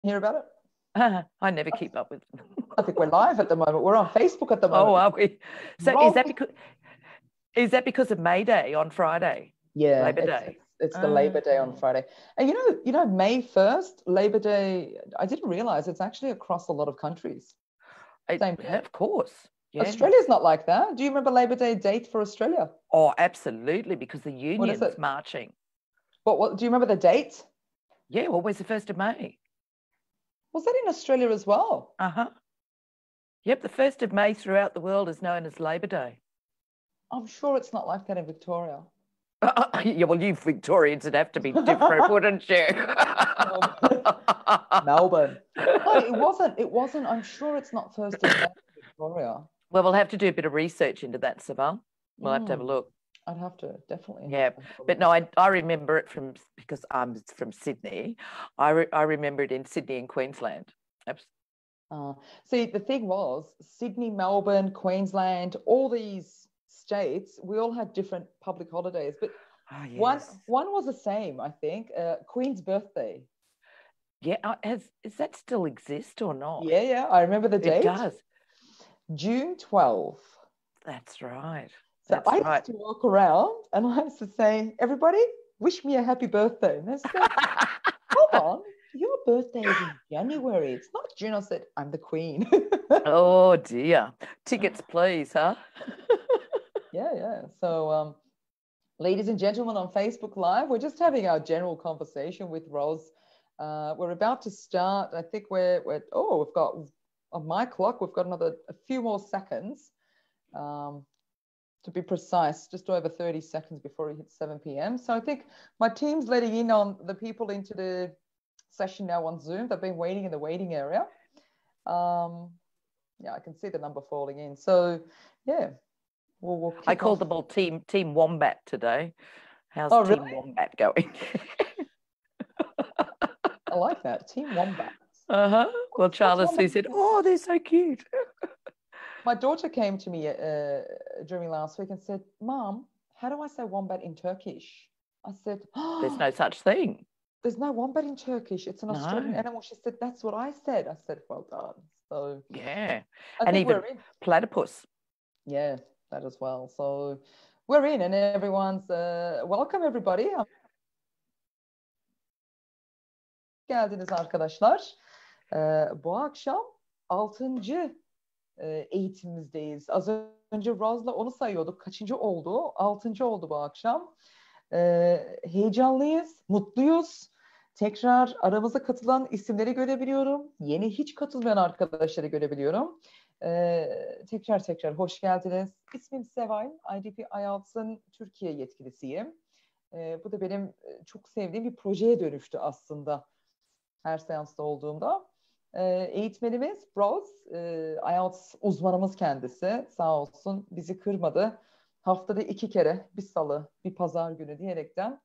hear about it? I never keep up with them. I think we're live at the moment. We're on Facebook at the moment. Oh, are we? So Roll. is that because of May Day on Friday? Yeah, Labor Day. It's the Labor Day on Friday. And you know, May 1st, Labor Day, I didn't realize it's actually across a lot of countries. Same day. Of course. Yeah. Australia's not like that. Do you remember Labor Day date for Australia? Oh, absolutely, because the union's marching. What do you remember the date? Yeah, always the 1st of May. Was that in Australia as well? Uh-huh. Yep, the 1st of May throughout the world is known as Labor Day. I'm sure it's not like that in Victoria. Yeah, well, you Victorians would have to be different, wouldn't you? Melbourne. No, it wasn't. I'm sure it's not 1st of May in Victoria. Well, we'll have to do a bit of research into that, Saval. We'll have to have a look. I'd have to, definitely. Yeah, but no, I remember it because I'm from Sydney. I remember it in Sydney and Queensland. See, the thing was, Sydney, Melbourne, Queensland, all these states, we all had different public holidays, but one was the same, I think. Queen's birthday. Yeah, does that still exist or not? Yeah, I remember the date. It does. June 12th. That's right. So I used to walk around and I used to say, everybody, wish me a happy birthday. And they said, hold on, your birthday is in January. It's not June. I said, I'm the Queen. Oh, dear. Tickets, please, huh? Yeah. So, ladies and gentlemen on Facebook Live, we're just having our general conversation with Roz. We're about to start. I think we've got, on my clock, we've got a few more seconds. To be precise, just over 30 seconds before it hits 7 p.m. So I think my team's letting in on the people into the session now on Zoom. They've been waiting in the waiting area. Yeah, I can see the number falling in. So yeah, we'll I called them all Team Wombat today. How's Team Wombat going? I like that, Team Wombat. Well, Charles said, "Oh, they're so cute." My daughter came to me during last week and said, Mom, how do I say wombat in Turkish? I said, there's no such thing. There's no wombat in Turkish. It's an Australian animal. She said, that's what I said. I said, well done. So yeah. And even platypus. Yeah, that as well. So we're in and everyone's welcome everybody. Geldiniz arkadaşlar. Bu akşam 6. eğitimimizdeyiz. Az önce Roz'la onu sayıyorduk. Kaçıncı oldu? 6. oldu bu akşam. Heyecanlıyız, mutluyuz. Tekrar aramıza katılan isimleri görebiliyorum. Yeni hiç katılmayan arkadaşları görebiliyorum. Tekrar hoş geldiniz. İsmim Seval. IDP IELTS'ın Türkiye yetkilisiyim. Bu da benim çok sevdiğim bir projeye dönüştü aslında. Her seansta olduğumda. Eğitmenimiz Roz, IELTS uzmanımız kendisi. Sağ olsun bizi kırmadı. Haftada 2 kere, bir salı, bir pazar günü diyerekten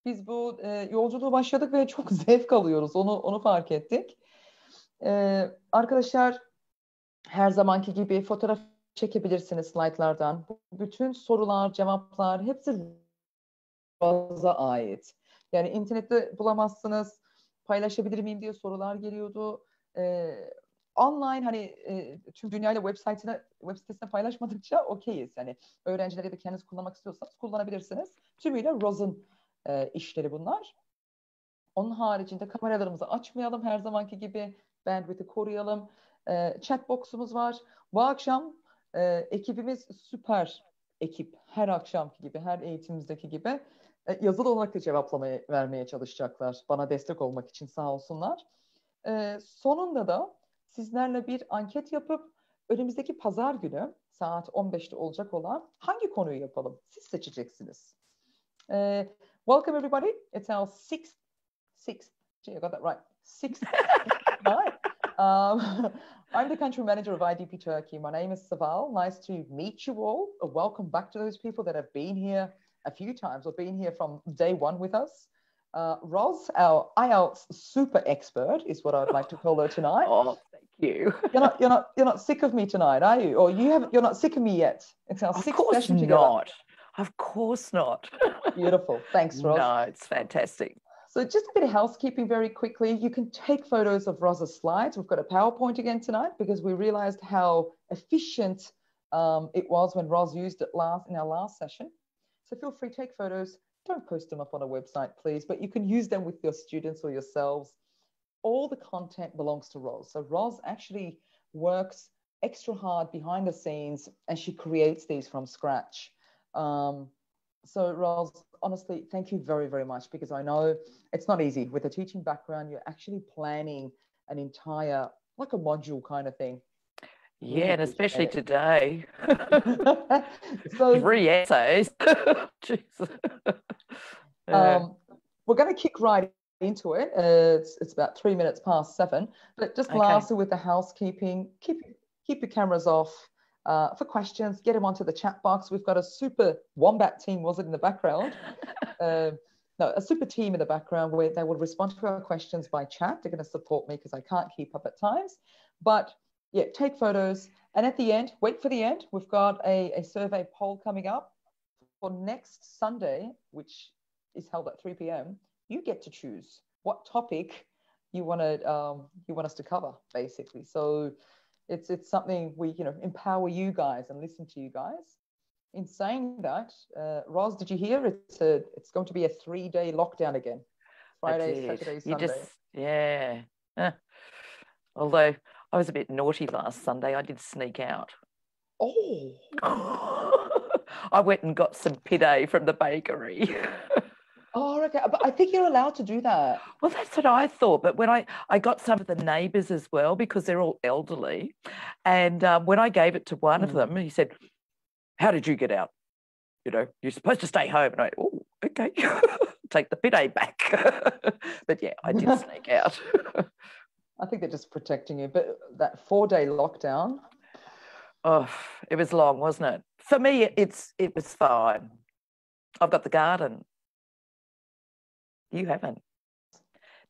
biz bu yolculuğu başladık ve çok zevk alıyoruz. Onu fark ettik. Arkadaşlar her zamanki gibi fotoğraf çekebilirsiniz slaytlardan. Bütün sorular, cevaplar hepsi Roz'a ait. Yani internette bulamazsınız. Paylaşabilir miyim diye sorular geliyordu. Online hani tüm dünyayla web sitesine paylaşmadıkça okeyiz. Yani öğrenciler ya da kendiniz kullanmak istiyorsanız kullanabilirsiniz. Tümüyle Roz'un işleri bunlar. Onun haricinde kameralarımızı açmayalım her zamanki gibi. Bandwidth'i koruyalım. Chat box'umuz var. Bu akşam ekibimiz süper ekip. Her akşamki gibi, her eğitimimizdeki gibi yazılı olarak da cevaplamayı vermeye çalışacaklar. Bana destek olmak için sağ olsunlar. Sonunda da sizlerle bir anket yapıp önümüzdeki pazar günü saat 15'te olacak olan hangi konuyu yapalım? Siz seçeceksiniz. Welcome everybody. It's our sixth. Gee, I got that right. Sixth night. I'm the country manager of IDP Turkey. My name is Saval. Nice to meet you all. Welcome back to those people that have been here a few times or been here from day one with us. Roz, our IELTS super expert, is what I'd like to call her tonight. Oh, thank you. You're not sick of me tonight, are you? Or you're not sick of me yet? It's our sixth session together. Of course not. Beautiful. Thanks, Roz. No, it's fantastic. So just a bit of housekeeping very quickly. You can take photos of Roz's slides. We've got a PowerPoint again tonight because we realized how efficient it was when Roz used it in our last session. So feel free to take photos. Don't post them up on a website, please, but you can use them with your students or yourselves. All the content belongs to Roz. So Roz actually works extra hard behind the scenes and she creates these from scratch. So Roz, honestly, thank you very, very much, because I know it's not easy. With a teaching background, you're actually planning an entire, like a module kind of thing. Yeah, really and especially today. So 3 essays. Jesus. We're going to kick right into it. It's about 3 minutes past 7, but just lastly with the housekeeping, keep your cameras off. For questions, get them onto the chat box. We've got a super wombat team, was it, in the background? No, a super team in the background where they will respond to our questions by chat. They're going to support me because I can't keep up at times. But yeah, take photos. And at the end, wait for the end. We've got a survey poll coming up for next Sunday, which is held at 3 p.m. You get to choose what topic you want us to cover, basically. So it's something we empower you guys and listen to you guys. In saying that, Roz, did you hear it's going to be a 3-day lockdown again? Friday, Saturday, Sunday. Although I was a bit naughty last Sunday, I did sneak out. Oh. I went and got some pide from the bakery. Oh, okay. But I think you're allowed to do that. Well, that's what I thought. But when I got some of the neighbours as well, because they're all elderly. And when I gave it to one of them, he said, "How did you get out? You're supposed to stay home." And I, "Oh, okay." Take the pide back. But yeah, I did sneak out. I think they're just protecting you. But that 4-day lockdown. Oh, it was long, wasn't it? For me, it was fine. I've got the garden. You haven't.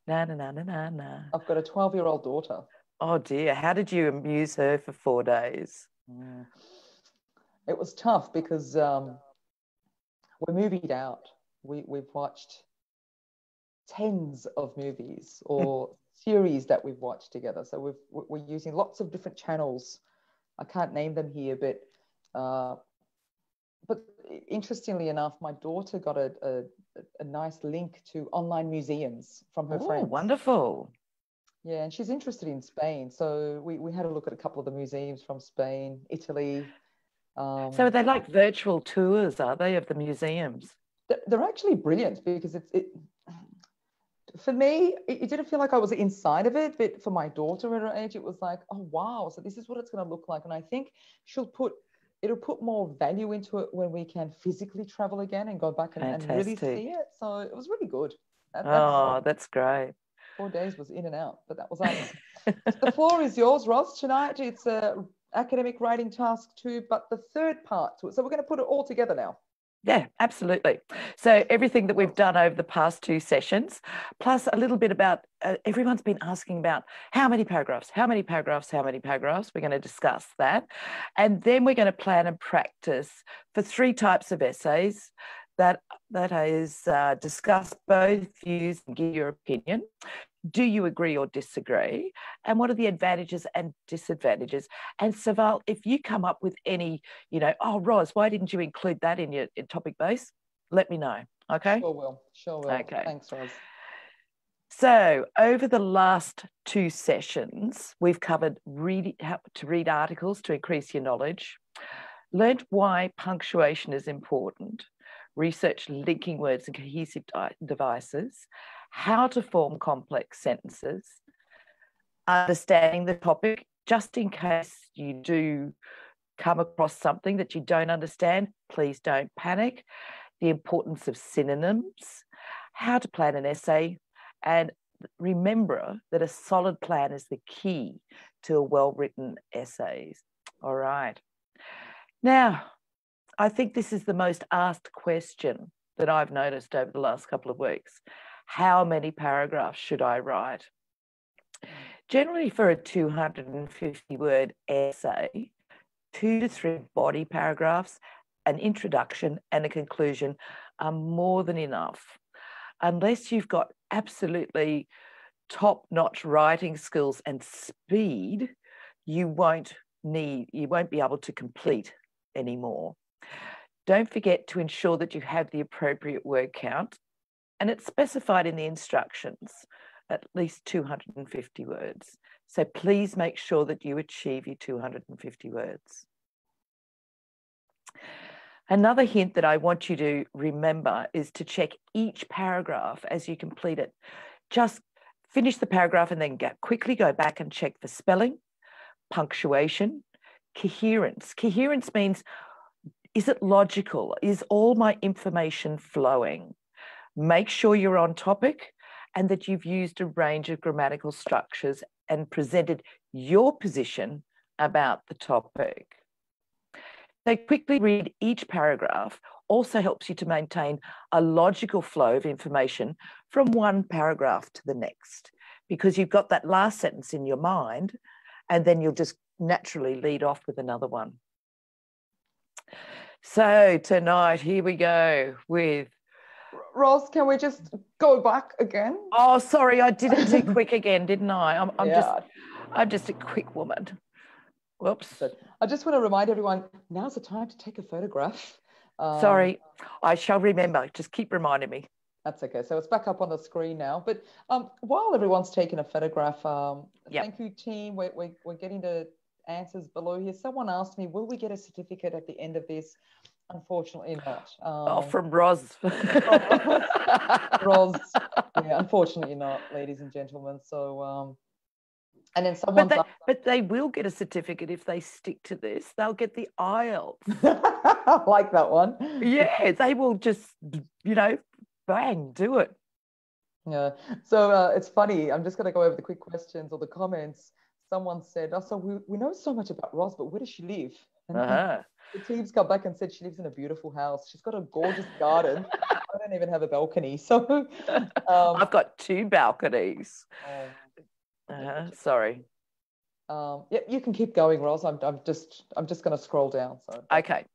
No. I've got a 12-year-old daughter. Oh dear. How did you amuse her for 4 days? It was tough because we're movied out. We've watched tens of movies or series that we've watched together. So we're using lots of different channels. I can't name them here, but interestingly enough, my daughter got a nice link to online museums from her friends. Oh, wonderful. Yeah, and she's interested in Spain. So we had a look at a couple of the museums from Spain, Italy. So are they like virtual tours, are they, of the museums? They're actually brilliant because for me, it didn't feel like I was inside of it, but for my daughter at her age, it was like, oh, wow, so this is what it's going to look like. And I think it'll put more value into it when we can physically travel again and go back and really see it. So it was really good. That's great. 4 days was in and out, but that was us. The floor is yours, Roz. Tonight it's academic writing task 2, but the third part to it. So we're going to put it all together now. Yeah, absolutely. So everything that we've done over the past 2 sessions, plus a little bit about, everyone's been asking about how many paragraphs. We're going to discuss that. And then we're going to plan and practice for 3 types of essays that is discuss both views and give your opinion. Do you agree or disagree? And what are the advantages and disadvantages? And Saval, if you come up with any, oh, Roz, why didn't you include that in your topic base? Let me know, okay? Sure will. Okay. Thanks, Roz. So over the last 2 sessions, we've covered how to read articles to increase your knowledge, learned why punctuation is important, research linking words and cohesive devices, how to form complex sentences, understanding the topic, just in case you do come across something that you don't understand, please don't panic, the importance of synonyms, how to plan an essay, and remember that a solid plan is the key to a well-written essay. All right. Now, I think this is the most asked question that I've noticed over the last couple of weeks. How many paragraphs should I write? Generally, for a 250-word essay, 2 to 3 body paragraphs, an introduction and a conclusion are more than enough. Unless you've got absolutely top-notch writing skills and speed, you won't be able to complete anymore. Don't forget to ensure that you have the appropriate word count, and it's specified in the instructions, at least 250 words. So please make sure that you achieve your 250 words. Another hint that I want you to remember is to check each paragraph as you complete it. Just finish the paragraph and then quickly go back and check for spelling, punctuation, coherence. Coherence means, is it logical? Is all my information flowing? Make sure you're on topic and that you've used a range of grammatical structures and presented your position about the topic. So quickly read each paragraph also helps you to maintain a logical flow of information from one paragraph to the next, because you've got that last sentence in your mind and then you'll just naturally lead off with another one. So tonight, here we go with... Ros, can we just go back again? Oh, sorry, I did it too quick again, didn't I? I'm just a quick woman. Whoops. I just want to remind everyone, now's the time to take a photograph. Sorry, I shall remember. Just keep reminding me. That's okay. So it's back up on the screen now. But while everyone's taking a photograph, thank you, team. We're getting the answers below here. Someone asked me, will we get a certificate at the end of this? Unfortunately not. From Ros. Ros. Yeah, unfortunately not, ladies and gentlemen. So, and then someone... But they will get a certificate if they stick to this. They'll get the IELTS. I like that one. Yeah, they will just, bang, do it. Yeah. So it's funny. I'm just going to go over the quick questions or the comments. Someone said, oh, so we know so much about Ros, but where does she live? And the team's come back and said she lives in a beautiful house. She's got a gorgeous garden. I don't even have a balcony. So I've got 2 balconies. Sorry. Yeah, you can keep going, Ros. I'm just going to scroll down. So okay.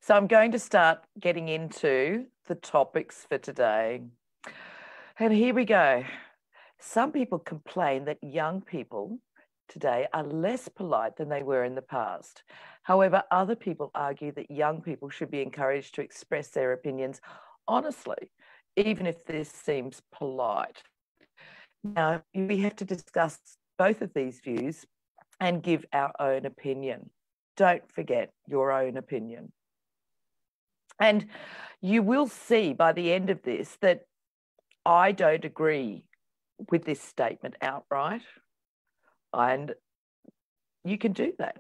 So I'm going to start getting into the topics for today. And here we go. Some people complain that young people today are less polite than they were in the past. However, other people argue that young people should be encouraged to express their opinions honestly, even if this seems polite. Now, we have to discuss both of these views and give our own opinion. Don't forget your own opinion. And you will see by the end of this that I don't agree with this statement outright. And you can do that.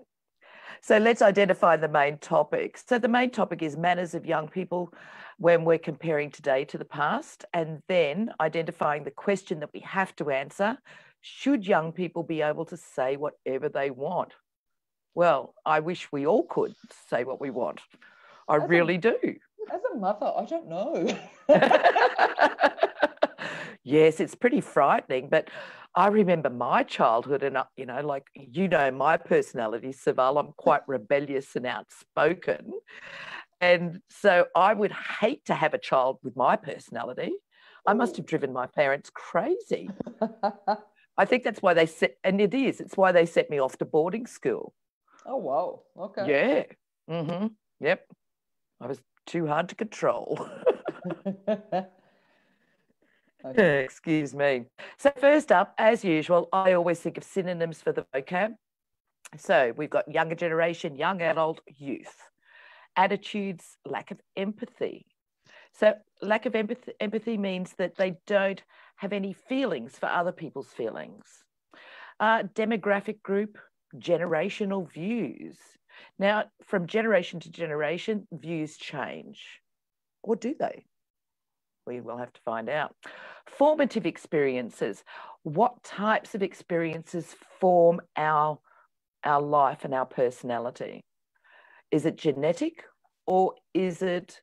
So let's identify the main topics. So the main topic is manners of young people when we're comparing today to the past, and then identifying the question that we have to answer: should young people be able to say whatever they want? Well, I wish we all could say what we want. I really do. As a mother, I don't know. Yes, it's pretty frightening, but I remember my childhood and, my personality, Saval, I'm quite rebellious and outspoken. And so I would hate to have a child with my personality. I must have driven my parents crazy. I think that's why it's why they sent me off to boarding school. Oh, wow. Okay. Yeah. Mm-hmm. Yep. I was too hard to control. Okay. Excuse me. So first up, as usual, I always think of synonyms for the vocab. So we've got younger generation, young adult, youth. Attitudes, lack of empathy. So lack of empathy means that they don't have any feelings for other people's feelings. Demographic group, generational views. Now, from generation to generation, views change. Or do they? We will have to find out. Formative experiences. What types of experiences form our life and our personality? Is it genetic, or is it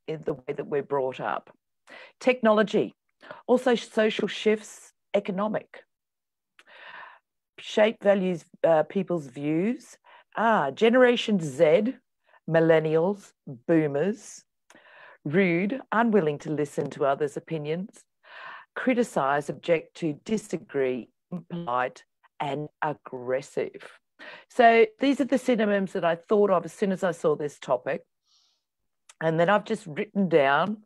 in the way that we're brought up? Technology. Also social shifts, economic. Shape values people's views. Generation Z, millennials, boomers. rude, unwilling to listen to others' opinions, criticize, object to, disagree, impolite, and aggressive. So these are the synonyms that I thought of as soon as I saw this topic. And then I've just written down.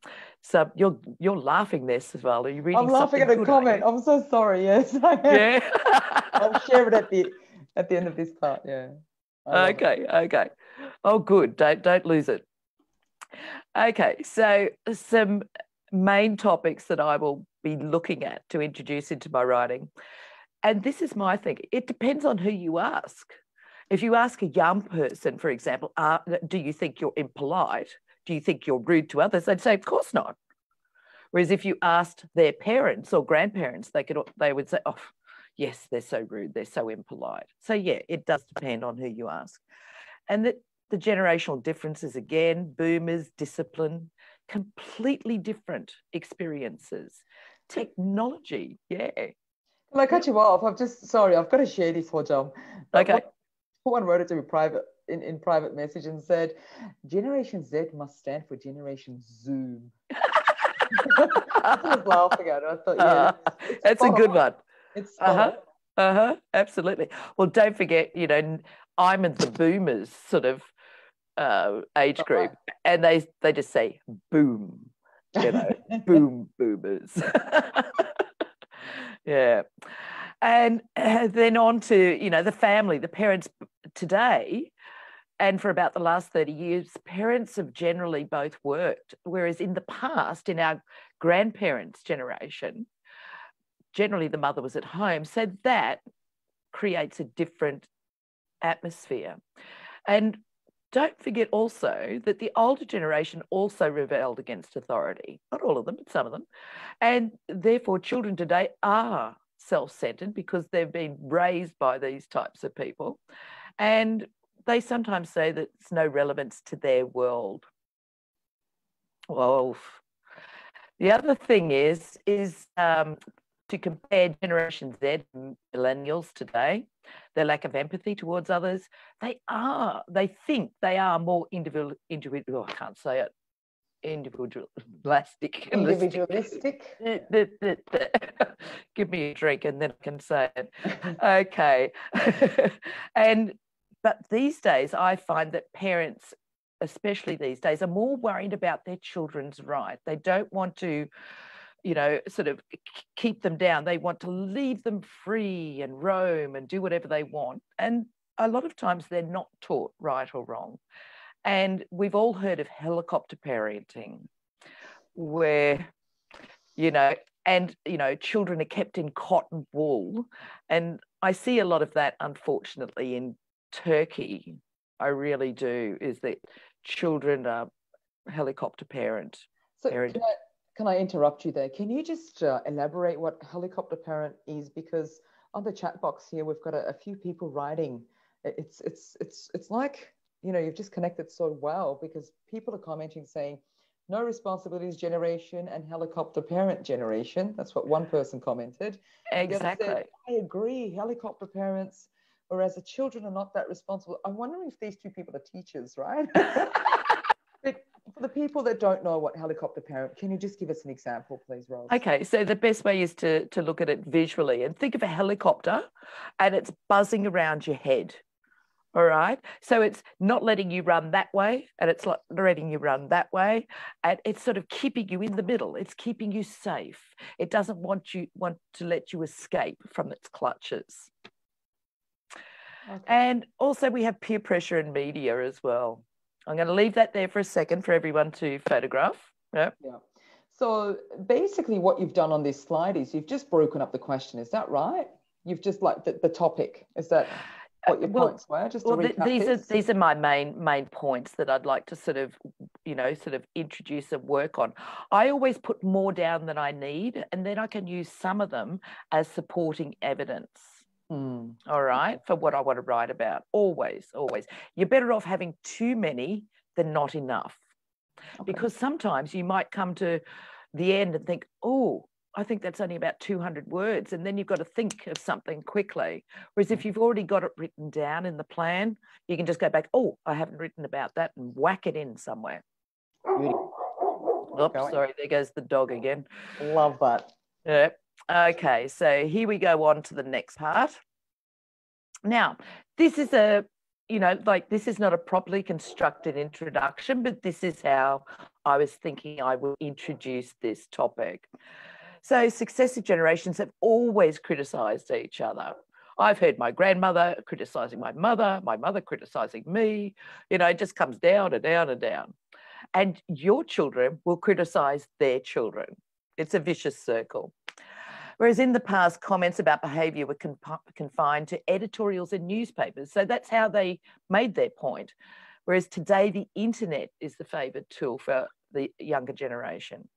So you're laughing this as well. Are you reading? I'm laughing at a comment. I'm so sorry. Yes, I am. Yeah. I'll share it at the end of this part. Yeah. Okay. Oh, good. Don't lose it. Okay. So some main topics that I will be looking at to introduce into my writing. And this is my thinking. It depends on who you ask. If you ask a young person, for example, do you think you're impolite? Do you think you're rude to others? They'd say, of course not. Whereas if you asked their parents or grandparents, they would say, oh, yes, they're so rude, they're so impolite. So yeah, it does depend on who you ask. And the generational differences, again, boomers, discipline, completely different experiences. Technology, yeah. Can I cut you off? I've got to share this, Hojam. Okay. Someone wrote it to me in private message and said, Generation Z must stand for Generation Zoom. I was laughing at it. I thought, yeah, that's a good one. It's absolutely. Well, don't forget, I'm in the boomers sort of age group, and they just say boom, boom boomers. Yeah. And then on to, the family, the parents today, and for about the last 30 years, parents have generally both worked, whereas in the past, in our grandparents' generation, generally the mother was at home. So that creates a different atmosphere. And don't forget also that the older generation also rebelled against authority. Not all of them, but some of them. And therefore, children today are self-centered because they've been raised by these types of people. And they sometimes say that it's no relevance to their world. Well, the other thing is to compare Generation Z and millennials today, their lack of empathy towards others. They think they are more individual. I can't say it. Individualistic. Give me a drink and then I can say it. Okay. But these days, I find that parents, especially these days, are more worried about their children's right. They don't want to, sort of keep them down. They want to leave them free and roam and do whatever they want. And a lot of times they're not taught right or wrong. And we've all heard of helicopter parenting, where, children are kept in cotton wool. And I see a lot of that, unfortunately, in Turkey. I really do, is that children are helicopter parent. So can I interrupt you there? Can you just elaborate what helicopter parent is? Because on the chat box here, we've got a few people writing. It's like, you've just connected so well, because people are commenting saying, no responsibilities generation and helicopter parent generation. That's what one person commented. Exactly. Said, I agree, helicopter parents, whereas the children are not that responsible. I'm wondering if these two people are teachers, right? But for the people that don't know what helicopter parent, can you just give us an example, please, Rose? Okay, so the best way is to look at it visually and think of a helicopter and it's buzzing around your head. All right. So it's not letting you run that way and it's not letting you run that way. And it's sort of keeping you in the middle. It's keeping you safe. It doesn't want to let you escape from its clutches. Okay. And also we have peer pressure in media as well. I'm going to leave that there for a second for everyone to photograph. Yep. Yeah. So basically what you've done on this slide is you've just broken up the question. Is that right? You've just like the topic. Is that what your points were? Just to recap these are my main points that I'd like to sort of introduce and work on. I always put more down than I need, and then I can use some of them as supporting evidence. All right, for what I want to write about. Always. You're better off having too many than not enough. Okay. Because sometimes you might come to the end and think, oh, I think that's only about 200 words. And then you've got to think of something quickly. Whereas if you've already got it written down in the plan, you can just go back, oh, I haven't written about that, and whack it in somewhere. Oops, sorry, there goes the dog again. Love that. Yeah. Okay, so here we go on to the next part. Now, this is this is not a properly constructed introduction, but this is how I was thinking I would introduce this topic. So successive generations have always criticised each other. I've heard my grandmother criticising my mother criticising me. It just comes down and down and down. And your children will criticise their children. It's a vicious circle. Whereas in the past, comments about behaviour were confined to editorials in newspapers. So that's how they made their point. Whereas today, the internet is the favoured tool for the younger generation.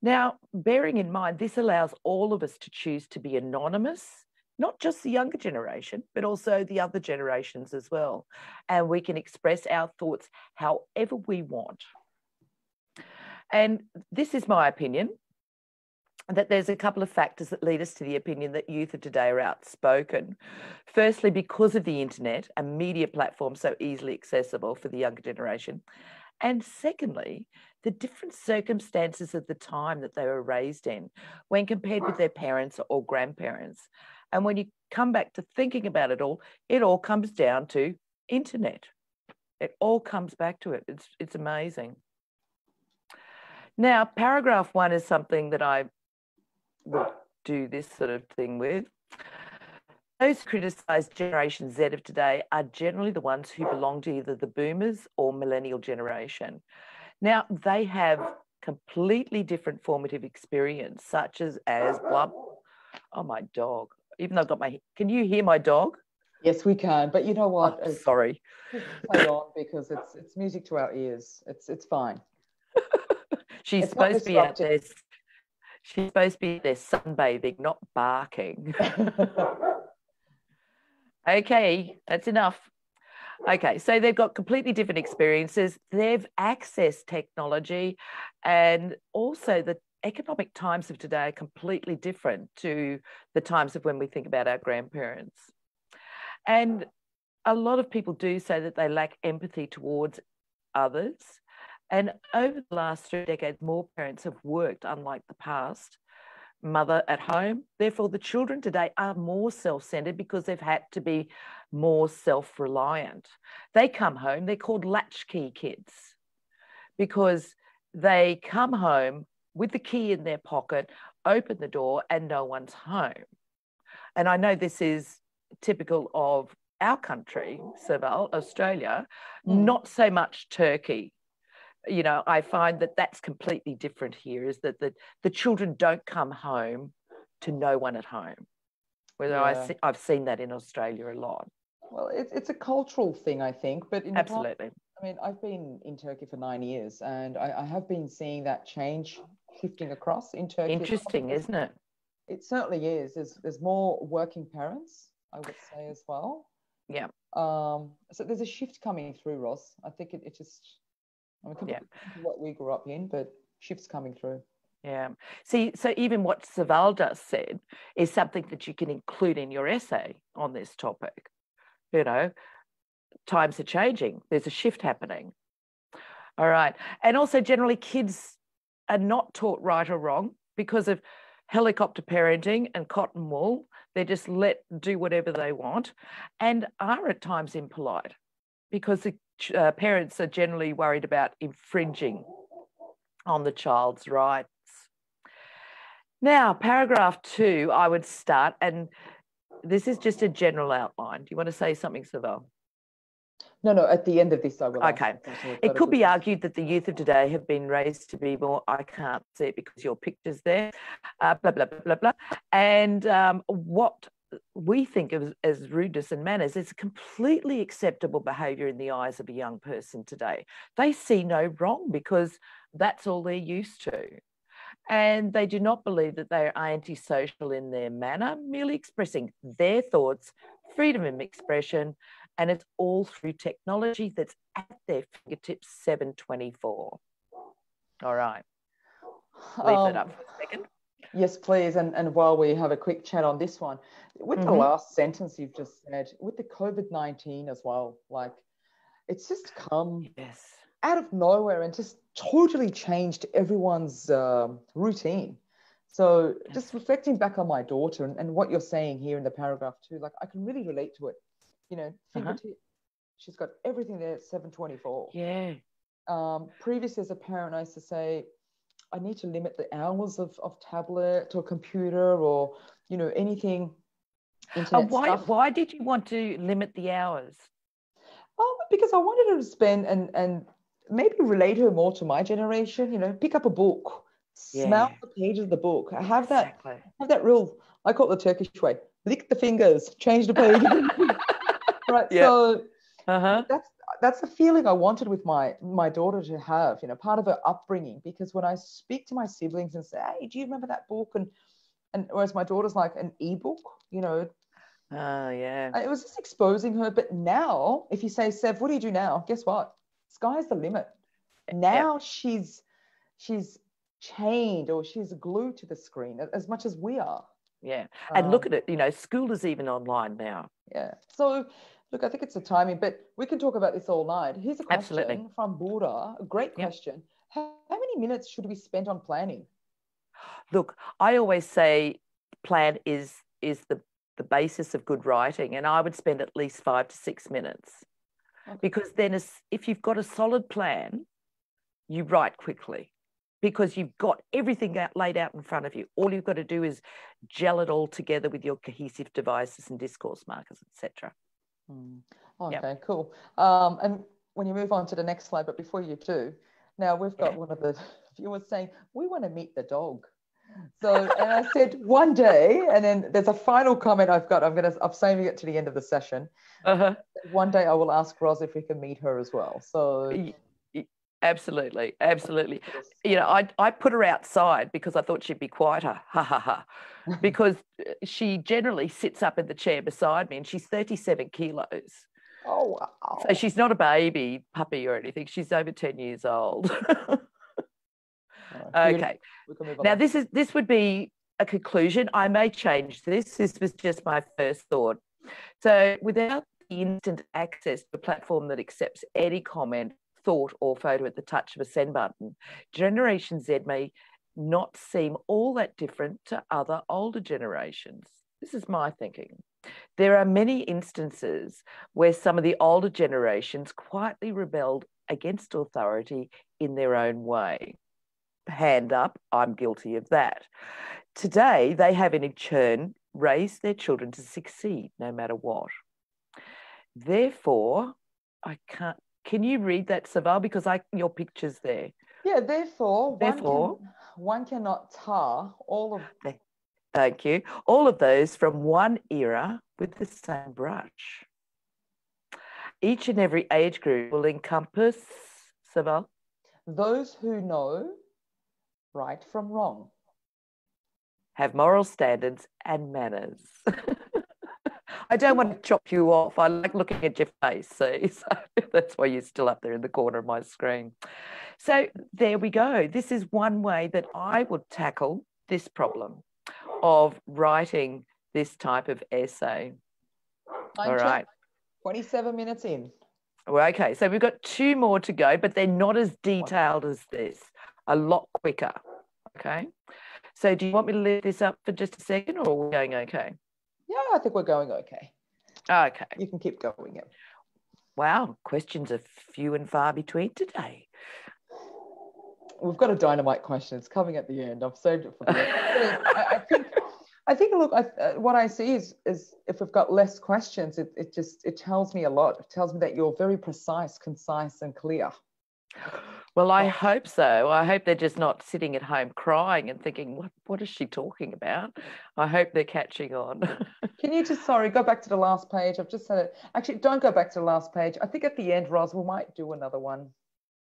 Now, bearing in mind, this allows all of us to choose to be anonymous, not just the younger generation, but also the other generations as well. And we can express our thoughts however we want. And this is my opinion, that there's a couple of factors that lead us to the opinion that youth of today are outspoken. Firstly, because of the internet and media platforms so easily accessible for the younger generation. And secondly, the different circumstances of the time that they were raised in when compared with their parents or grandparents. And when you come back to thinking about it all comes down to internet. It all comes back to it. It's amazing. Now, paragraph 1 is something that I would do this sort of thing with. Those who criticise Generation Z of today are generally the ones who belong to either the boomers or millennial generation. Now, they have completely different formative experience, such as blah. Oh, my dog. Even though I've got can you hear my dog? Yes, we can. But you know what? Oh, sorry. Play on because it's music to our ears. It's fine. She's supposed to be out there. She's supposed to be there sunbathing, not barking. Okay, that's enough. Okay, so they've got completely different experiences. They've accessed technology, and also the economic times of today are completely different to the times of when we think about our grandparents. And a lot of people do say that they lack empathy towards others. And over the last 3 decades, more parents have worked, unlike the past. Mother at home. Therefore, the children today are more self-centered because they've had to be more self-reliant. They come home, they're called latchkey kids because they come home with the key in their pocket, open the door, and no one's home. And I know this is typical of our country, Australia, not so much Turkey. I find that that's completely different here, is that the children don't come home to no one at home. I've seen that in Australia a lot. Well, it's a cultural thing, I think. But absolutely. I've been in Turkey for 9 years, and I have been seeing that change shifting across in Turkey. Interesting, isn't it? It certainly is. There's more working parents, I would say, as well. Yeah. So there's a shift coming through, Ross. I think it just... what we grew up in, but shifts coming through. Yeah. See, so even what Savalda said is something that you can include in your essay on this topic. Times are changing. There's a shift happening. All right. And also generally kids are not taught right or wrong because of helicopter parenting and cotton wool. They're just let do whatever they want and are at times impolite because the parents are generally worried about infringing on the child's rights. Now, paragraph 2, I would start, and this is just a general outline. Do you want to say something, Saval? No, at the end of this I will. Okay. It could be argued that the youth of today have been raised to be more, I can't see it because your picture's there, blah, blah, blah, blah, blah. And what we think of as rudeness and manners is completely acceptable behaviour in the eyes of a young person today. They see no wrong because that's all they're used to. And they do not believe that they are antisocial in their manner, merely expressing their thoughts, freedom of expression, and it's all through technology that's at their fingertips 7/24. All right. Leave that up for a second. Yes, please. And while we have a quick chat on this one, with the last sentence you've just said, with the COVID-19 as well, like it's just come out of nowhere and just totally changed everyone's routine. So just reflecting back on my daughter and what you're saying here in the paragraph too, like I can really relate to it. You know, fingertip, she's got everything there at 7:24. Yeah. Previously as a parent, I used to say, I need to limit the hours of tablet or computer or, you know, anything internet stuff. Why did you want to limit the hours? Because I wanted her to spend and maybe relate her more to my generation, you know, pick up a book, smell the page of the book. I have that real, I call it the Turkish way, lick the fingers, change the page. Right. Yep. So that's the feeling I wanted with my daughter to have, you know, part of her upbringing, because when I speak to my siblings and say, hey, do you remember that book? And whereas my daughter's like an ebook, you know. Oh, yeah. It was just exposing her. But now, if you say, Sev, what do you do now? Guess what? Sky's the limit. Now she's chained or she's glued to the screen as much as we are. Yeah. And look at it, you know, school is even online now. Yeah. So, look, I think it's the timing, but we can talk about this all night. Here's a question from Buddha, a great question. How many minutes should we spend on planning? Look, I always say plan is the basis of good writing, and I would spend at least 5 to 6 minutes. Because then if you've got a solid plan, you write quickly because you've got everything laid out in front of you. All you've got to do is gel it all together with your cohesive devices and discourse markers, etc. Okay, cool. And when you move on to the next slide, but before you do, now we've got one of the viewers saying, we want to meet the dog. So, and I said one day, and then there's a final comment I've got. I'm saving it to the end of the session. One day I will ask Roz if we can meet her as well. So, absolutely. You know, I put her outside because I thought she'd be quieter. Because she generally sits up in the chair beside me, and she's 37 kilos. Oh, wow. So she's not a baby puppy or anything. She's over 10 years old. Okay. Now this would be a conclusion. I may change this. This was just my first thought. So without the instant access to a platform that accepts any comment, thought or photo at the touch of a send button, Generation Z may not seem all that different to other older generations. This is my thinking. There are many instances where some of the older generations quietly rebelled against authority in their own way. Hand up, I'm guilty of that. Today, they have in turn raised their children to succeed no matter what. Therefore, can you read that, Saval? Because your picture's there. Yeah, therefore one cannot tar all of... Thank you. All of those from one era with the same brush. Each and every age group will encompass, Saval? Those who know right from wrong, have moral standards and manners. I don't want to chop you off. I like looking at your face, see? So that's why you're still up there in the corner of my screen. So there we go. This is one way that I would tackle this problem of writing this type of essay. All right. 27 minutes in. Okay, so we've got 2 more to go, but they're not as detailed as this. A lot quicker, okay? So do you want me to lift this up for just a second, or are we going okay? Yeah, I think we're going okay. Okay. You can keep going. Yeah. Wow, questions are few and far between today. We've got a dynamite question. It's coming at the end. I've saved it for the end. I think. Look, what I see is if we've got less questions, it tells me a lot. It tells me that you're very precise, concise, and clear. Well, I hope so. I hope they're just not sitting at home crying and thinking, what is she talking about? I hope they're catching on. Can you just, go back to the last page? I've just said it. Actually, don't go back to the last page. I think at the end, Roz, we might do another one.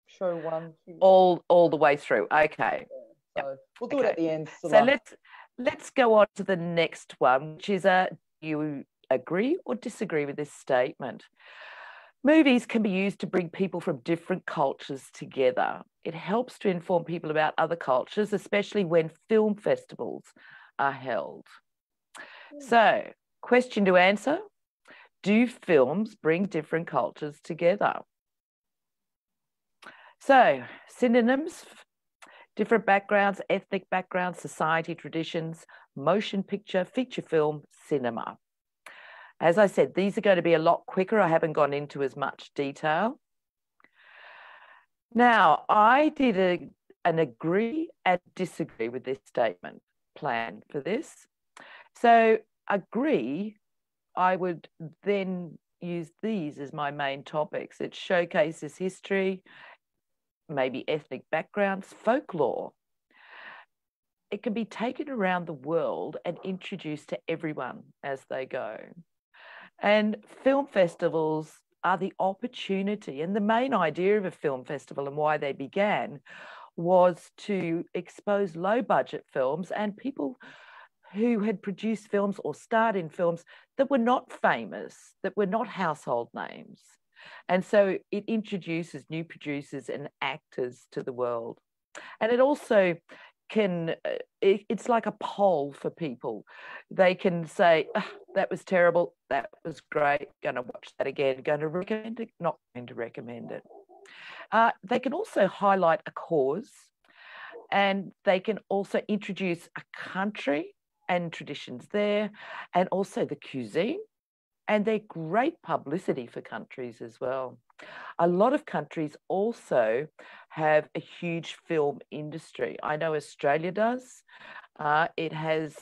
Show 1, 2. All the way through. Okay. Yeah. So we'll do it at the end. So let's go on to the next one, which is do you agree or disagree with this statement? Movies can be used to bring people from different cultures together. It helps to inform people about other cultures, especially when film festivals are held. So, question to answer, do films bring different cultures together? So, synonyms, different backgrounds, ethnic backgrounds, society, traditions, motion picture, feature film, cinema. As I said, these are going to be a lot quicker. I haven't gone into as much detail. Now, I did an agree and disagree with this statement plan for this. So, agree, I would then use these as my main topics. It showcases history, maybe ethnic backgrounds, folklore. It can be taken around the world and introduced to everyone as they go. And film festivals are the opportunity, and the main idea of a film festival and why they began was to expose low budget films and people who had produced films or starred in films that were not famous, that were not household names. And so it introduces new producers and actors to the world. And it also can, it's like a poll for people. They can say, oh, that was terrible, that was great, going to watch that again, going to recommend it, not going to recommend it. They can also highlight a cause, and they can also introduce a country and traditions there, and also the cuisine. And they're great publicity for countries as well. A lot of countries also have a huge film industry. I know Australia does. It has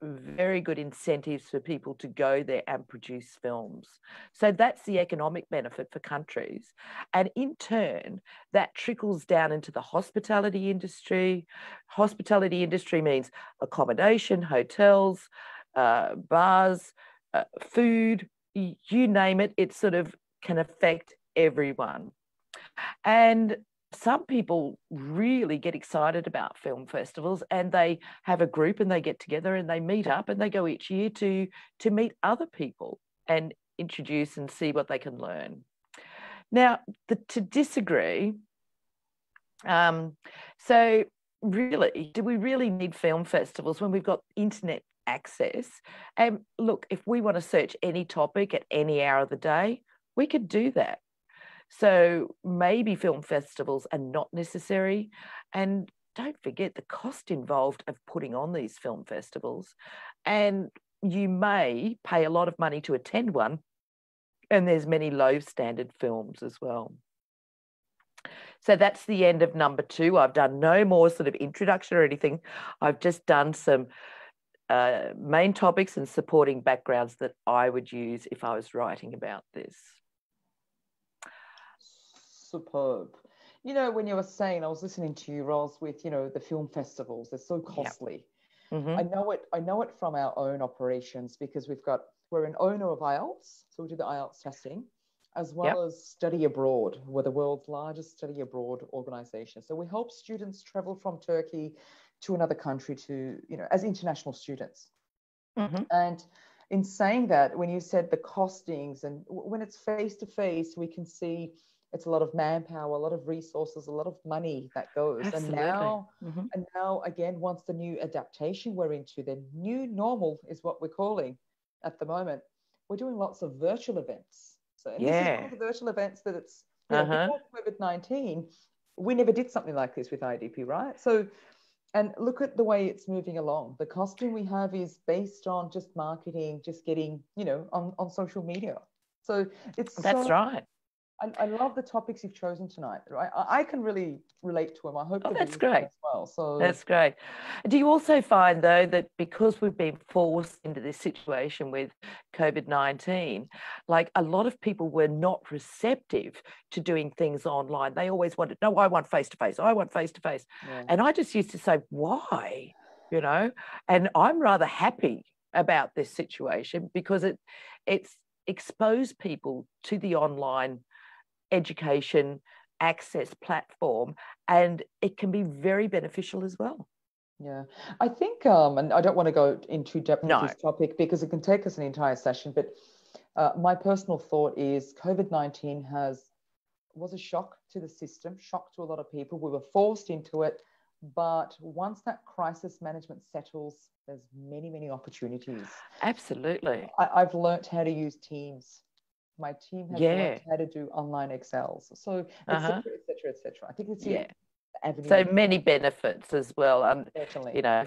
very good incentives for people to go there and produce films. So that's the economic benefit for countries. And in turn, that trickles down into the hospitality industry. Hospitality industry means accommodation, hotels, bars, food, you name it, it sort of can affect everyone. And some people really get excited about film festivals, and they have a group and they get together and they meet up and they go each year to meet other people and introduce and see what they can learn. Now, to disagree, so really, do we really need film festivals when we've got internet access? And look, if we want to search any topic at any hour of the day, we could do that. So maybe film festivals are not necessary. And don't forget the cost involved of putting on these film festivals. And you may pay a lot of money to attend one, and there's many low standard films as well. So that's the end of number 2. I've done no more sort of introduction or anything. I've just done some main topics and supporting backgrounds that I would use if I was writing about this. Superb. You know, when you were saying, I was listening to you, Ros, with, you know, the film festivals, they're so costly. Yep. Mm-hmm. I know it from our own operations, because we're an owner of IELTS, so we do the IELTS testing, as well as Study Abroad. We're the world's largest study abroad organization. So we help students travel from Turkey to another country to, you know, as international students. Mm-hmm. And in saying that, when you said the costings, and when it's face to face, we can see it's a lot of manpower, a lot of resources, a lot of money that goes. Absolutely. And now again, once the new adaptation we're into, the new normal is what we're calling at the moment, we're doing lots of virtual events. So this is one of the virtual events that it's, you know, before COVID-19, we never did something like this with IDP, right? So, and look at the way it's moving along. The costing we have is based on just marketing, just getting, you know, on social media. So that's right. I love the topics you've chosen tonight. Right, I can really relate to them. I hope that's great as well. So that's great. Do you also find, though, that because we've been forced into this situation with COVID-19, like a lot of people were not receptive to doing things online? They always wanted, no, I want face to face. I want face to face. And I just used to say, why? You know, and I'm rather happy about this situation because it's exposed people to the online education access platform, and it can be very beneficial as well. Yeah, I think, and I don't want to go into depth with this topic because it can take us an entire session, but my personal thought is COVID-19 was a shock to the system, shock to a lot of people. We were forced into it, but once that crisis management settles, there's many, many opportunities. Absolutely. I've learned how to use Teams. My team has Yeah. learned how to do online Excels. So, et cetera, et cetera, et cetera. I think it's the avenue. So many benefits as well. Certainly. You know,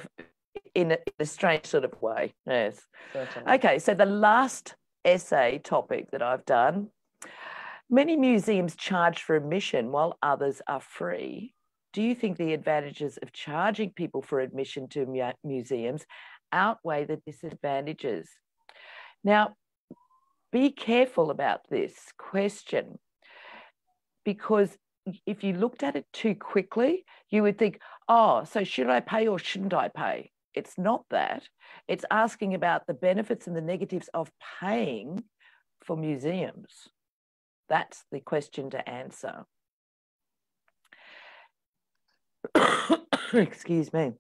in a strange sort of way. Yes. Certainly. Okay, so the last essay topic that I've done. Many museums charge for admission while others are free. Do you think the advantages of charging people for admission to museums outweigh the disadvantages? Now, be careful about this question, because if you looked at it too quickly, you would think, oh, so should I pay or shouldn't I pay? It's not that. It's asking about the benefits and the negatives of paying for museums. That's the question to answer. Excuse me.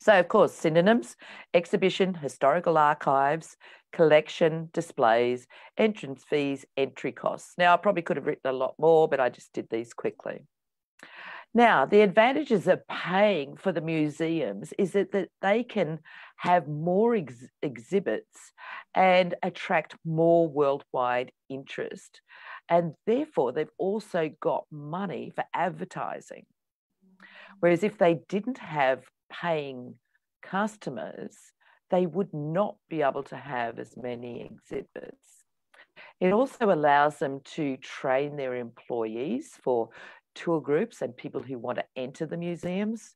So, of course, synonyms: exhibition, historical archives, collection, displays, entrance fees, entry costs. Now, I probably could have written a lot more, but I just did these quickly. Now, the advantages of paying for the museums is that they can have more exhibits and attract more worldwide interest. And therefore, they've also got money for advertising. Whereas if they didn't have paying customers, they would not be able to have as many exhibits. It also allows them to train their employees for tour groups and people who want to enter the museums.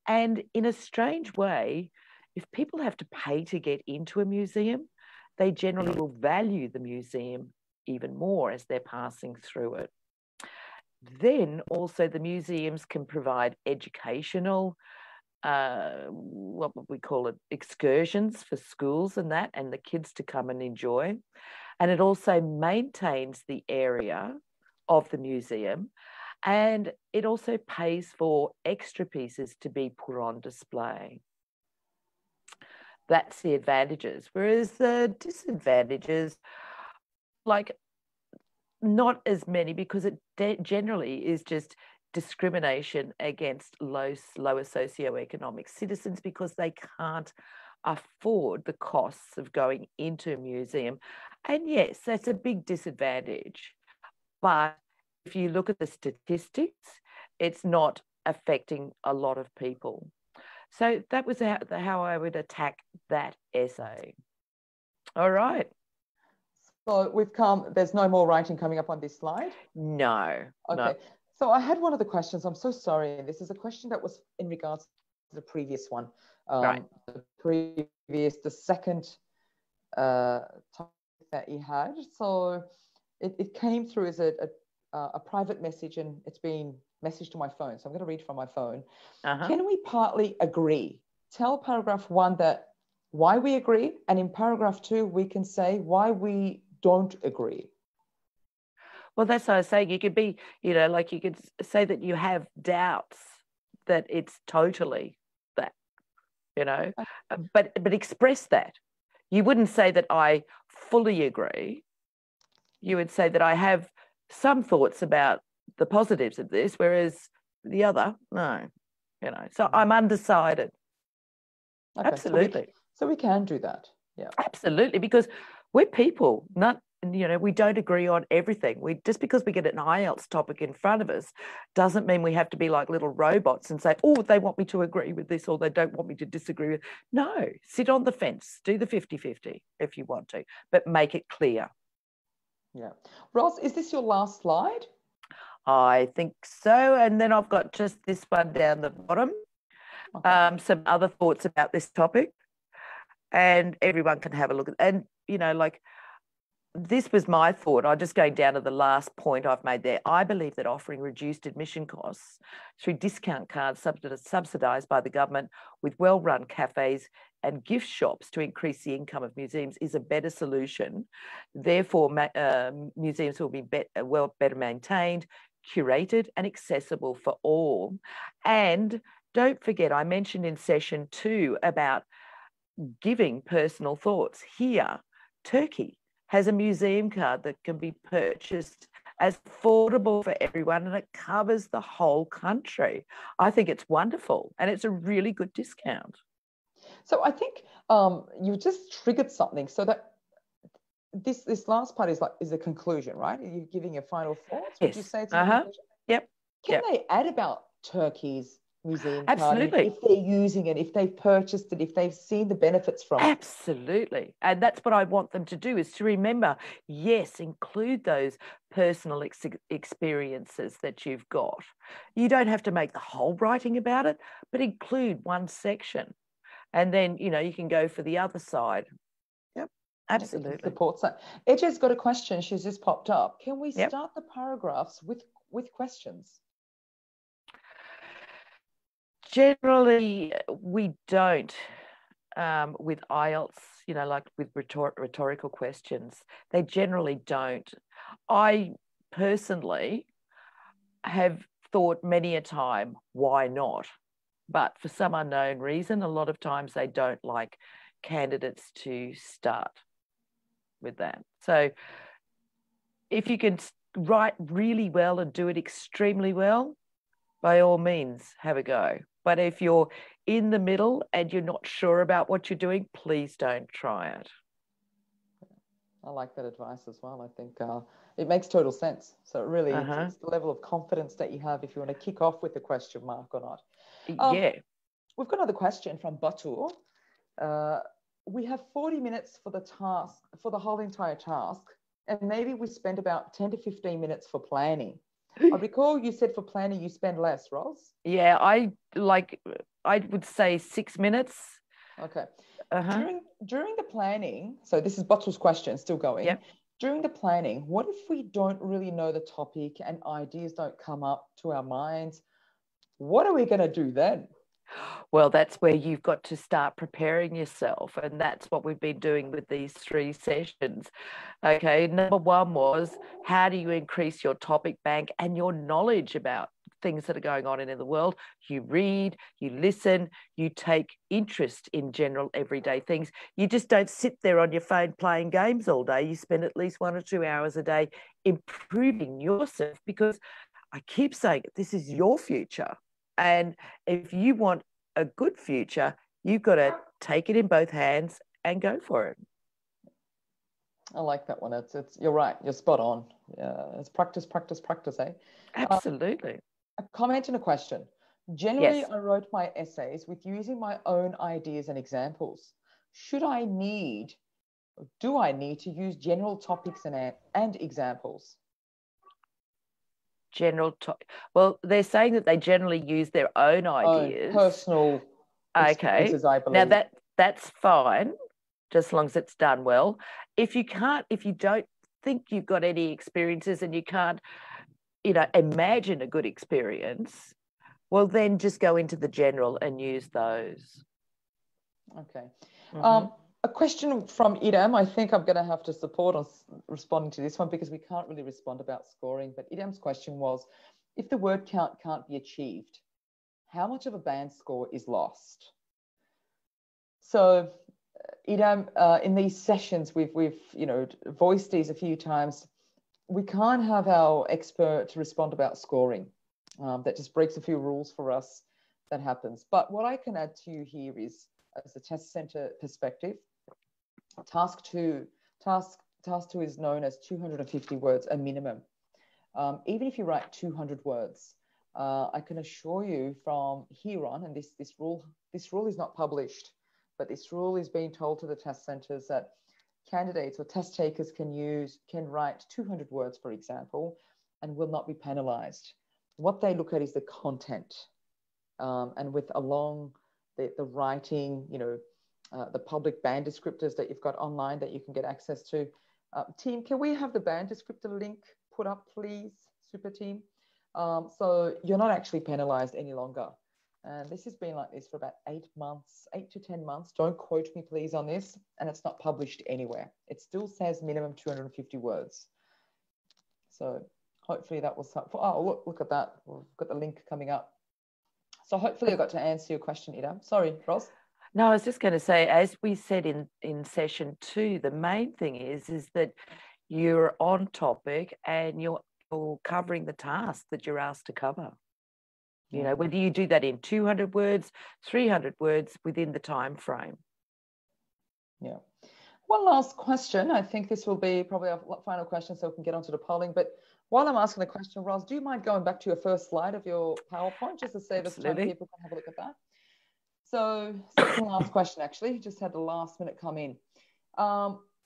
And in a strange way, if people have to pay to get into a museum, they generally will value the museum even more as they're passing through it. Then also the museums can provide educational, what would we call it, excursions for schools and that, and the kids to come and enjoy. And it also maintains the area of the museum, and it also pays for extra pieces to be put on display. That's the advantages. Whereas the disadvantages, like, not as many, because it generally is just discrimination against lower socioeconomic citizens because they can't afford the costs of going into a museum. And yes, that's a big disadvantage. But if you look at the statistics, it's not affecting a lot of people. So that was how I would attack that essay. All right. So there's no more writing coming up on this slide? No. Okay. No. So I had one of the questions. I'm so sorry. This is a question that was in regards to the previous one. Right. The second topic that you had. So it came through as a private message, and it's been messaged to my phone. So I'm going to read from my phone. Can we partly agree? Tell paragraph 1 that why we agree, and in paragraph 2 we can say why we don't agree. Well, that's what I was saying. You could be, like you could say that you have doubts that it's totally that, but express that. You wouldn't say that I fully agree. You would say that I have some thoughts about the positives of this, whereas the other, no, So I'm undecided. Okay. Absolutely. So we can do that. Yeah. Absolutely, because we're people, we don't agree on everything. Just because we get an IELTS topic in front of us doesn't mean we have to be like little robots and say, oh, they want me to agree with this or they don't want me to disagree with. No, sit on the fence, do the 50-50 if you want to, but make it clear. Yeah. Ross, is this your last slide? I think so. And then I've got just this one down the bottom. Okay. Some other thoughts about this topic. And everyone can have a look at, and this was my thought. I'm just going down to the last point I've made there. I believe that offering reduced admission costs through discount cards subsidised by the government with well-run cafes and gift shops to increase the income of museums is a better solution. Therefore, museums will be better maintained, curated and accessible for all. And don't forget, I mentioned in session 2 about giving personal thoughts. Here, Turkey has a museum card that can be purchased as affordable for everyone, and it covers the whole country. I think it's wonderful, and it's a really good discount. So I think you just triggered something. So that this last part is a conclusion, right? Are you giving your final thoughts? Yes. Would you say it's a conclusion? Yep. Can they add about Turkey's museum card Absolutely. if they're using it, if they've purchased it, if they've seen the benefits from it? Absolutely. And that's what I want them to do, is to remember, yes, include those personal experiences that you've got. You don't have to make the whole writing about it, but include one section. And then, you can go for the other side. Yep, absolutely. Supports that. Edge's got a question. She's just popped up. Can we start the paragraphs with questions? Generally, we don't with IELTS, like with rhetorical questions. They generally don't. I personally have thought many a time, why not? But for some unknown reason, a lot of times they don't like candidates to start with that. So if you can write really well and do it extremely well, by all means, have a go. But if you're in the middle and you're not sure about what you're doing, please don't try it. I like that advice as well. I think it makes total sense. So really, it's the level of confidence that you have if you want to kick off with a question mark or not. We've got another question from Batu. We have 40 minutes for the task, for the whole entire task, and maybe we spend about 10 to 15 minutes for planning. I recall you said for planning you spend less, Ros? Yeah, I would say 6 minutes. Okay. During the planning, so this is Batu's question, still going. Yep. During the planning, what if we don't really know the topic and ideas don't come up to our minds? What are we going to do then? Well, that's where you've got to start preparing yourself. And that's what we've been doing with these 3 sessions. Okay, number 1 was, how do you increase your topic bank and your knowledge about things that are going on in the world? You read, you listen, you take interest in general everyday things. You just don't sit there on your phone playing games all day. You spend at least 1 or 2 hours a day improving yourself, because I keep saying this is your future. And if you want a good future, you've got to take it in both hands and go for it. I like that one. It's you're right. You're spot on. It's practice, eh? Absolutely. A comment and a question. Generally, I wrote my essays with using my own ideas and examples. Do I need to use general topics and examples? Well, they're saying that they generally use their own ideas, personal experiences, I believe. Now that's fine, just as long as it's done well. If you don't think you've got any experiences and you can't imagine a good experience, well, then just go into the general and use those. Okay. A question from Idam. I think I'm going to have to support us responding to this one, because we can't really respond about scoring. But Idam's question was, if the word count can't be achieved, how much of a band score is lost? So, Idam, in these sessions, we've voiced these a few times. We can't have our expert respond about scoring. That just breaks a few rules for us. That happens. But what I can add to you here is, as a test center perspective, task two is known as 250 words, a minimum. Even if you write 200 words, I can assure you from here on, and this rule is not published, but this rule is being told to the test centers, that candidates or test takers can write 200 words, for example, and will not be penalized. What they look at is the content, and along the writing, the public band descriptors that you've got online that you can get access to. Team, can we have the band descriptor link put up, please? Super team. So you're not actually penalized any longer. And this has been like this for about 8 to 10 months. Don't quote me, please, on this. And it's not published anywhere. It still says minimum 250 words. So hopefully that was helpful. Oh, look at that. We've got the link coming up. So hopefully I got to answer your question, Ida. Sorry, Ros. No, I was just going to say, as we said in session 2, the main thing is that you're on topic and you're covering the task that you're asked to cover. Whether you do that in 200 words, 300 words, within the time frame. Yeah. One last question. I think this will be probably our final question so we can get onto the polling. But while I'm asking the question, Ros, do you mind going back to your first slide of your PowerPoint just to save us time people can have a look at that? So second last question, actually, just had the last minute come in.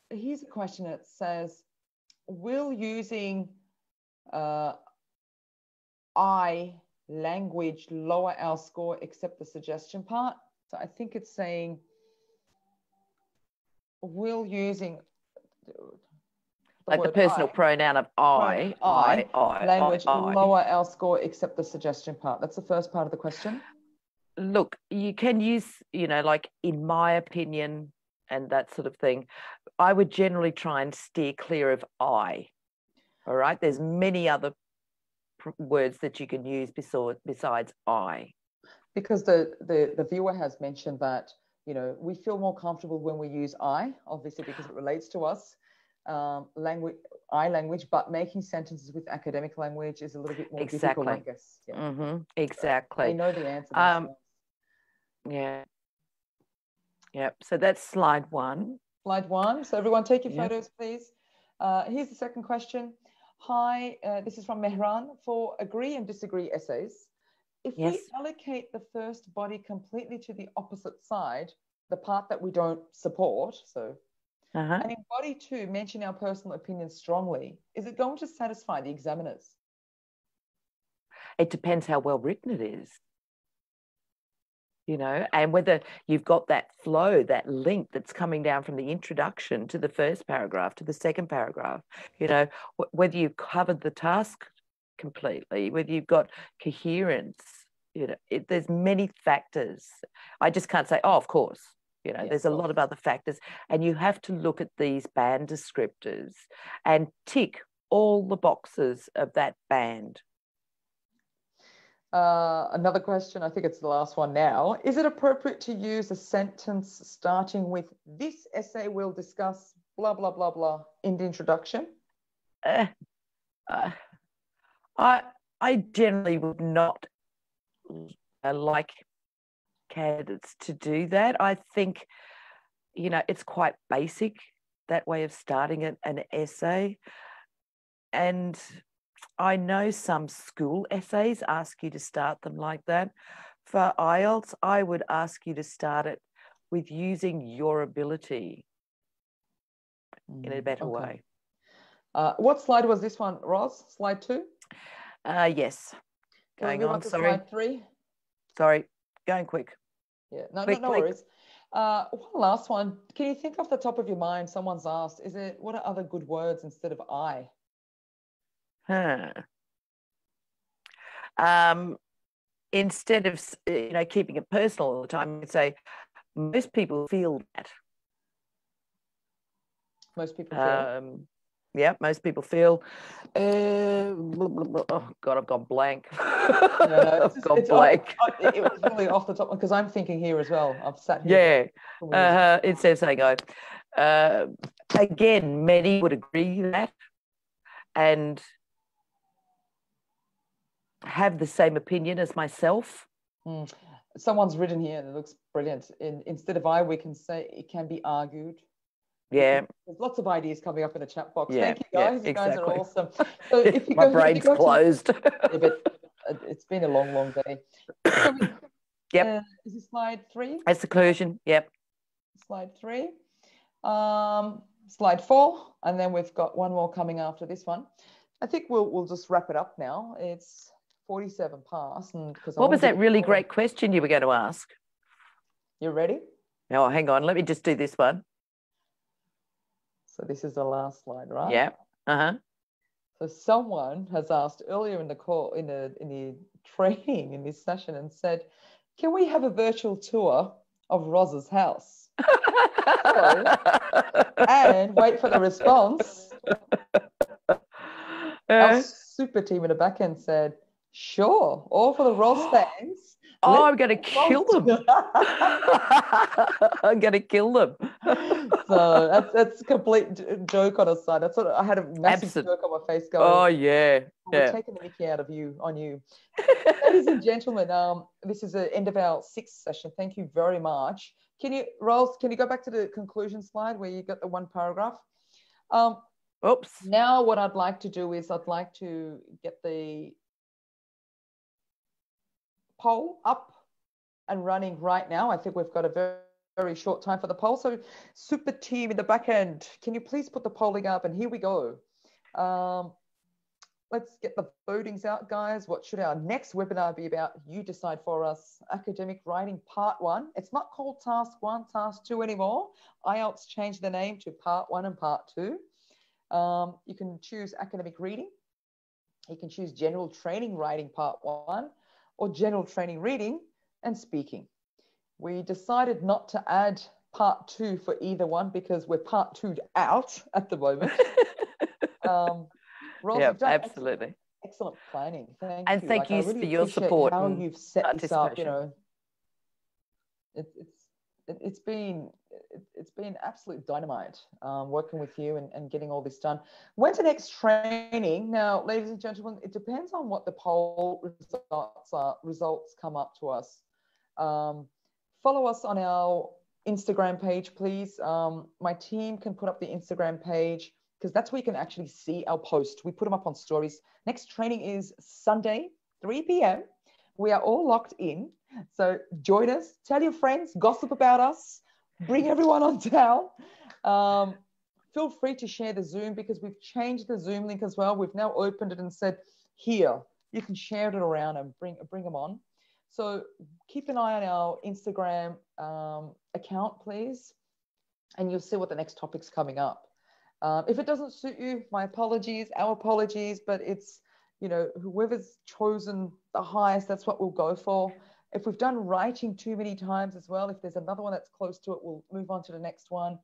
Here's a question that says, will using I language lower our score except the suggestion part? So I think it's saying, will using like the personal pronoun of I language lower our score except the suggestion part? That's the first part of the question. Look, you can use, you know, like in my opinion and that sort of thing. I would generally try and steer clear of I. All right. There's many other words that you can use besides I. Because the viewer has mentioned that, you know, we feel more comfortable when we use I, obviously because it relates to us, language, but making sentences with academic language is a little bit more difficult, I guess. Yeah. Exactly. They know the answer. Yeah. So that's slide one. Slide one. So everyone take your photos, please. Here's the second question. Hi, this is from Mehran. For agree and disagree essays, if we allocate the first body completely to the opposite side, the part that we don't support, so, and in body two, mention our personal opinions strongly, is it going to satisfy the examiners? It depends how well written it is, you know, and whether you've got that flow, that link that's coming down from the introduction to the first paragraph to the second paragraph, you know, whether you've covered the task completely, whether you've got coherence, you know, there's many factors. I just can't say, oh, of course, you know, there's a lot of other factors, and you have to look at these band descriptors and tick all the boxes of that band. Another question, I think it's the last one now. Is it appropriate to use a sentence starting with this essay will discuss blah, blah, blah, blah in the introduction? I generally would not like candidates to do that. I think, you know, it's quite basic, that way of starting an essay. And I know some school essays ask you to start them like that. For IELTS, I would ask you to start it with using your ability in a better way. What slide was this one, Ros? Slide 2? Yes. Going on, sorry. Slide 3? Sorry, going quick. Yeah, no worries. One last one. Can you think off the top of your mind, someone's asked, what are other good words instead of I? Instead of, you know, keeping it personal all the time, you say, most people feel that. Most people feel. Yeah, most people feel. Oh God, I've gone blank. I've gone blank. It was really off the top because I'm thinking here as well. I've sat here. Yeah. Instead of saying I. Again, many would agree that and have the same opinion as myself. Someone's written here that looks brilliant. Instead of I, we can say it can be argued. Yeah. There's lots of ideas coming up in the chat box. Yeah, Thank you, guys. Yeah, you guys exactly. are awesome. So if you My brain's closed. But it's been a long, long day. So is it slide 3? That's the conclusion. Yep. Slide 3. Slide 4. And then we've got one more coming after this one. I think we'll just wrap it up now. It's 47 past. What was that really great question you were going to ask? You ready? Oh, hang on. Let me just do this one. So this is the last slide, right? Yeah. So someone has asked earlier in the call, in the training in this session, and said, "Can we have a virtual tour of Roz's house?" And wait for the response. Our super team in the back end said, "Sure, all for the Roz fans." Oh, I'm going to kill them. I'm going to kill them. So that's a complete joke on a side. That's what I had a massive joke on my face going. Oh, yeah. We're taking the mickey out of you, on you. Ladies and gentlemen, this is the end of our 6th session. Thank you very much Rolls, can you go back to the conclusion slide where you got the one paragraph? Oops. Now what I'd like to do is I'd like to get the poll up and running right now. I think we've got a very, very short time for the poll. So super team in the back end, can you please put the polling up? And here we go. Let's get the votings out, guys. What should our next webinar be about? You decide for us. Academic Writing Part 1. It's not called Task 1, Task 2 anymore. IELTS changed the name to Part 1 and Part 2. You can choose Academic Reading. You can choose General Training Writing Part 1 or General Training Reading and Speaking. We decided not to add Part 2 for either one because we're Part 2'd out at the moment. Ross, yeah, you've done absolutely. Excellent planning. Thank and you. thank you really for your support. How you've set this up. You participation. know, it's been absolute dynamite working with you and getting all this done. When's the next training? Now, ladies and gentlemen, it depends on what the poll results come up to us. Follow us on our Instagram page, please. My team can put up the Instagram page because that's where you can actually see our post. We put them up on stories. Next training is Sunday, 3 p.m. We are all locked in. So join us, tell your friends, gossip about us, bring everyone on down. Feel free to share the Zoom because we've changed the Zoom link as well. We've now opened it and said, here, you can share it around and bring them on. So keep an eye on our Instagram account, please, and you'll see what the next topic's coming up. If it doesn't suit you, my apologies, our apologies, but it's, you know, whoever's chosen the highest, that's what we'll go for. If we've done writing too many times as well, if there's another one that's close to it, we'll move on to the next one.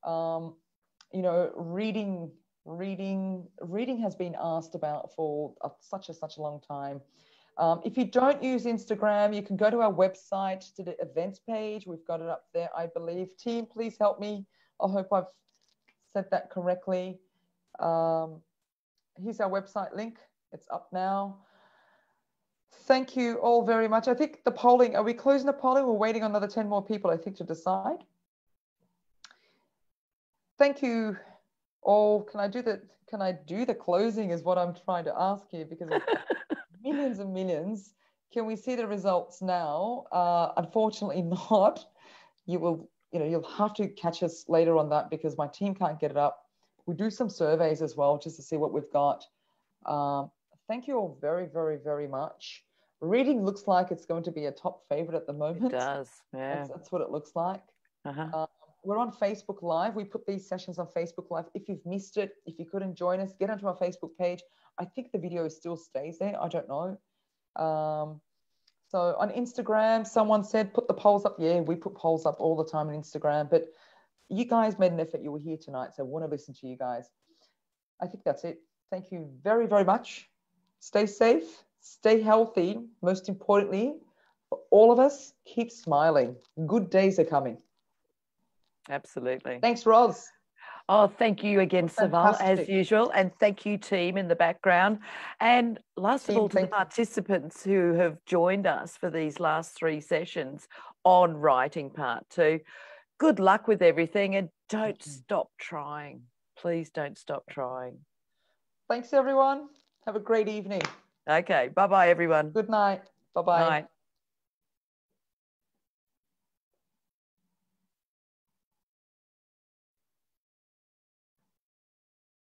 You know, reading has been asked about for such a long time. If you don't use Instagram, you can go to our website to the events page. We've got it up there, I believe. Team, please help me. I hope I've said that correctly. Here's our website link. It's up now. Thank you all very much. I think the polling, are we closing the polling? We're waiting on another 10 more people, I think, to decide. Thank you all. Can I do the closing is what I'm trying to ask you because of millions and millions. Can we see the results now? Unfortunately not. You'll have to catch us later on that because my team can't get it up. We do some surveys as well just to see what we've got. Thank you all very, very, very much. Reading looks like it's going to be a top favorite at the moment. It does, yeah. That's what it looks like. We're on Facebook Live. We put these sessions on Facebook Live. If you've missed it, if you couldn't join us, get onto our Facebook page. I think the video still stays there. I don't know. So on Instagram, someone said, put the polls up. Yeah, we put polls up all the time on Instagram. But you guys made an effort. You were here tonight. So I want to listen to you guys. I think that's it. Thank you very, very much. Stay safe. Stay healthy. Most importantly, for all of us, keep smiling. Good days are coming. Absolutely. Thanks, Roz. Oh, thank you again, Saval, as usual. And thank you, team, in the background. And last of all, to the participants who have joined us for these last 3 sessions on writing part 2. Good luck with everything and don't stop trying. Please don't stop trying. Thanks, everyone. Have a great evening. Okay. Bye-bye, everyone. Good night. Bye-bye. Night.